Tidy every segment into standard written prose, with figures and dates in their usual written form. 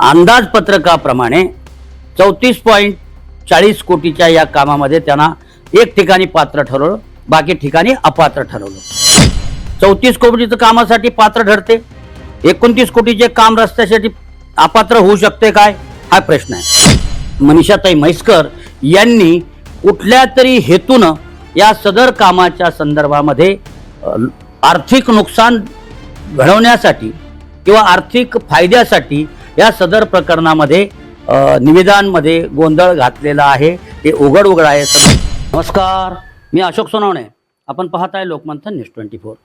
अंदाजपत्रकाप्रमाणे 34.40 कोटीच्या या कामामध्ये त्यांना एक ठिकाणी पात्र ठरवलं, बाकी ठिकाणी अपात्र ठरवलं। 34 कोटीचं कामासाठी पात्र ठरते, 29 कोटीचे काम रस्त्यासाठी अपात्र होऊ शकते काय, हा प्रश्न आहे। मनीषाताई म्हैसकर यांनी कुठल्या तरी हेतून या सदर कामाच्या संदर्भामध्ये आर्थिक नुकसान घडवण्यासाठी किंवा आर्थिक फायद्यासाठी या सदर प्रकरणामध्ये निवेदनांमध्ये गोंधळ घातलेला आहे, हे उघड आहे। नमस्कार, मी अशोक सोनवणे, आपण पाहत आहे लोकमंथन न्यूज 24।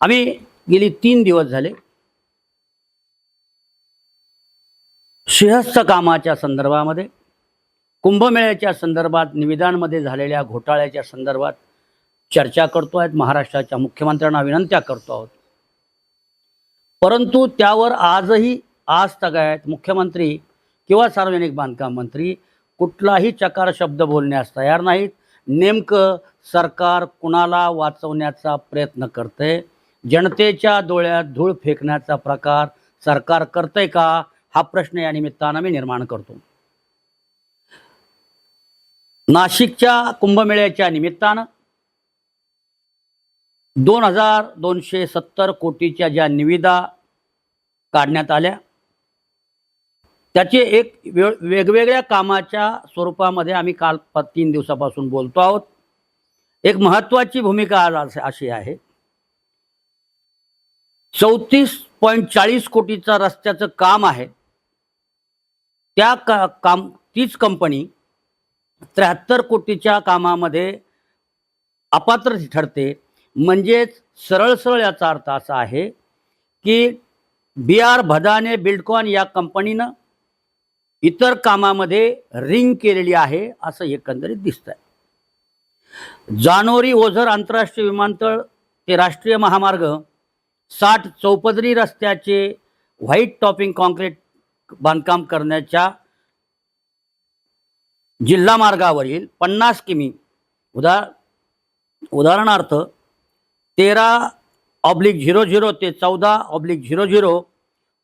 आम्ही गेली 3 दिवस झाले सिंहस्थ कामाच्या संदर्भामध्ये, कुंभमेळ्याच्या संदर्भात, निवेदनांमध्ये झालेल्या घोटाळ्याच्या संदर्भात चर्चा करतो आहेत, महाराष्ट्राच्या मुख्यमंत्र्यांना विनंत्या करतो आहोत। परंतु त्यावर आजही आज तगायत मुख्यमंत्री किंवा सार्वजनिक बांधकाम मंत्री कुठलाही चकार शब्द बोलण्यास तयार नाहीत। नेमकं सरकार कुणाला वाचवण्याचा प्रयत्न करते, जनतेच्या डोळ्यात धूळ फेकण्याचा प्रकार सरकार करते का, हा प्रश्न या निमित्तानं मी निर्माण करतो। नाशिकच्या कुंभमेळ्याच्या निमित्तानं 2270 कोटीच्या ज्या निविदा काढण्यात आल्या, त्याचे एक वेगवेगळ्या कामाच्या स्वरूपामध्ये आम्ही काल 3 दिवसापासून बोलतो आहोत। एक महत्त्वाची भूमिका आज अशी आहे, 34.40 कोटीचा रस्त्याचं काम आहे, त्या तीच कंपनी 73 कोटीच्या कामामध्ये अपात्र ठरते। म्हणजेच सरळ याचा अर्थ असा आहे की BR भदाने बिल्डकॉन या कंपनीनं इतर कामामध्ये रिंग केलेली आहे, असं एकंदरीत दिसतंय। जानोरी ओझर आंतरराष्ट्रीय विमानतळ ते राष्ट्रीय महामार्ग 60 चौपदरी रस्त्याचे व्हाईट टॉपिंग कॉन्क्रीट बांधकाम करण्याच्या जिल्हा मार्गावरील 50 किमी उदाहरणार्थ 13/00 ते 14/00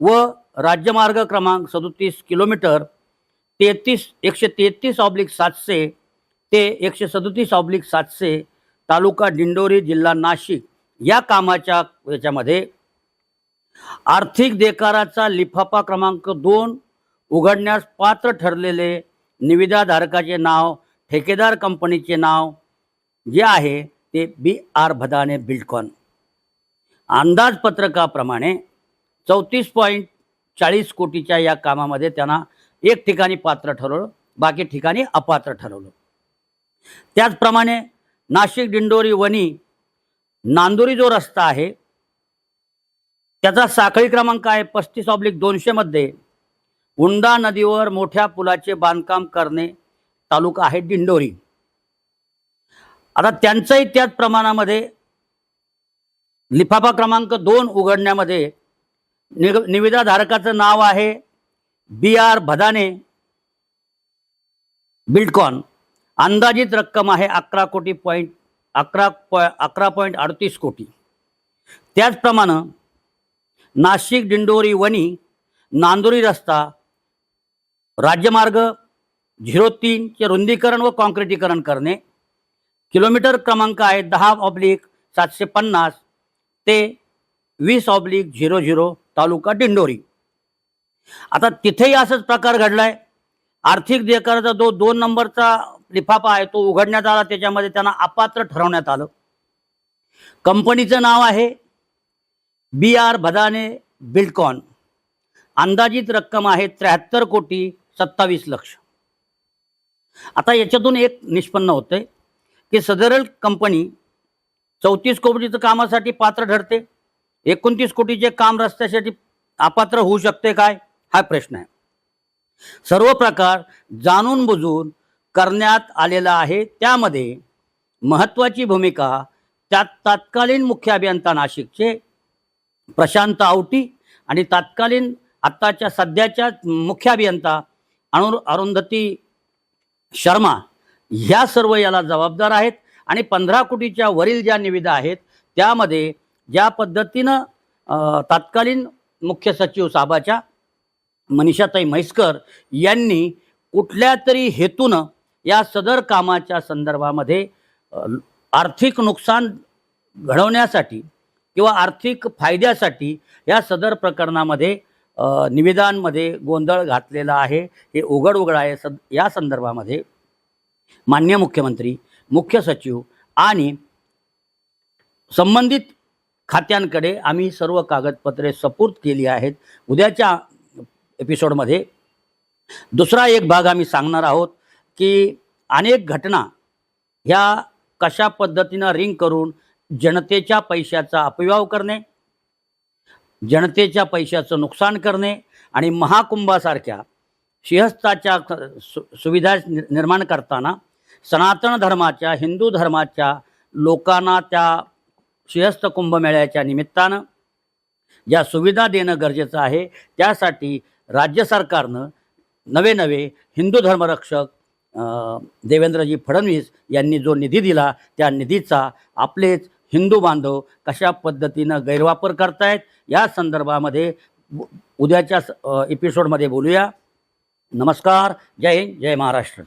व राज्यमार्ग क्रमांक 37 किलोमीटर 133/700 ते 137/700 तालुका दिंडोरी जिल्हा नाशिक या कामाच्या याच्यामध्ये आर्थिक देकाराचा लिफाफा क्रमांक 2 उघडण्यास पात्र ठरलेले निविदाधारकाचे नाव, ठेकेदार कंपनीचे नाव जे आहे ते BR भदाने बिल्डकॉन। अंदाजपत्रकाप्रमाणे 34.40 कोटीच्या या कामामध्ये त्यांना एक ठिकाणी पात्र ठरवलं, बाकी ठिकाणी अपात्र ठरवलं। त्याचप्रमाणे नाशिक दिंडोरी वणी नांदुरी जो रस्ता आहे त्याचा साखळी क्रमांक आहे 35/200 मध्ये उंडा नदीवर मोठ्या पुलाचे बांधकाम करणे, तालुका आहे दिंडोरी। आता त्यांचंही त्याच प्रमाणामध्ये लिफाफा क्रमांक 2 उघडण्यामध्ये निविदाधारकाचं नाव आहे BR भदाने बिल्डकॉन। अंदाजित रक्कम आहे 11.38 कोटी। त्याचप्रमाणे नाशिक दिंडोरी वणी नांदुरी रस्ता राज्यमार्ग 03 चे रुंदीकरण व कॉन्क्रिटीकरण करणे, किलोमीटर क्रमांक आहे 10/750 ते 20/00 तालुका दिंडोरी। आता तिथेही असंच प्रकार घडलाय। आर्थिक देकाराचा जो 2 नंबरचा लिफाफा आहे तो उघडण्यात आला, त्याच्यामध्ये त्यांना अपात्र ठरवण्यात आलं। कंपनीचं नाव आहे BR भदाने बिल्डकॉन। अंदाजित रक्कम आहे 73,27 लाख। आता याच्यातून एक निष्पन्न होते की सदर कंपनी 34 कोटीचं कामासाठी पात्र ठरते, 29 कोटीचे काम रस्त्यासाठी अपात्र होऊ शकते काय, हा प्रश्न आहे। सर्व प्रकार जाणून बुजून करण्यात आलेला आहे। त्यामध्ये महत्त्वाची भूमिका तत्कालीन मुख्य अभियंता नाशिकचे प्रशांत आवटी आणि तत्कालीन आत्ताच्या सध्याच्या मुख्य अभियंता अरुंधती शर्मा ह्या सर्व याला जबाबदार आहेत। आणि 15 कोटीच्या वरील ज्या निविदा आहेत त्यामध्ये ज्या पद्धतीनं तत्कालीन मुख्य सचिव साहेबाच्या मनीषाताई म्हैसकर यांनी कुठल्या तरी हेतूनं या सदर कामाच्या संदर्भामध्ये आर्थिक नुकसान घडवण्यासाठी किंवा आर्थिक फायद्यासाठी या सदर प्रकरणामध्ये निवेदनांमध्ये गोंधळ घातलेला आहे, हे उघड आहे. या संदर्भामध्ये माननीय मुख्यमंत्री, मुख्य सचिव आणि संबंधित खात्यांकडे आम्ही सर्व कागदपत्रे सुपूर्द केली आहेत. उद्याच्या एपिसोडमध्ये दुसरा एक भाग आम्ही सांगणार आहोत की अनेक घटना ह्या कशा पद्धतीनं रिंग करून जनतेच्या पैशाचा अपव्यय करणे, जनतेच्या पैशाचं नुकसान करणे आणि महाकुंभासारख्या सिंहस्थाच्या सुविधा निर्माण करताना सनातन धर्माच्या, हिंदू धर्माच्या लोकांना त्या सिंहस्थ कुंभमेळ्याच्या निमित्तानं ज्या सुविधा देणं गरजेचं आहे, त्यासाठी राज्य सरकारनं नवे हिंदू धर्मरक्षक देवेंद्रजी फडणवीस यांनी जो निधी दिला, त्या निधीचा आपलेच हिंदू बांधव कशा पद्धतीनं गैरवापर करतायत या संदर्भामध्ये उद्याच्या एपिसोडमध्ये बोलूया. नमस्कार. जय हिंद, जय महाराष्ट्र.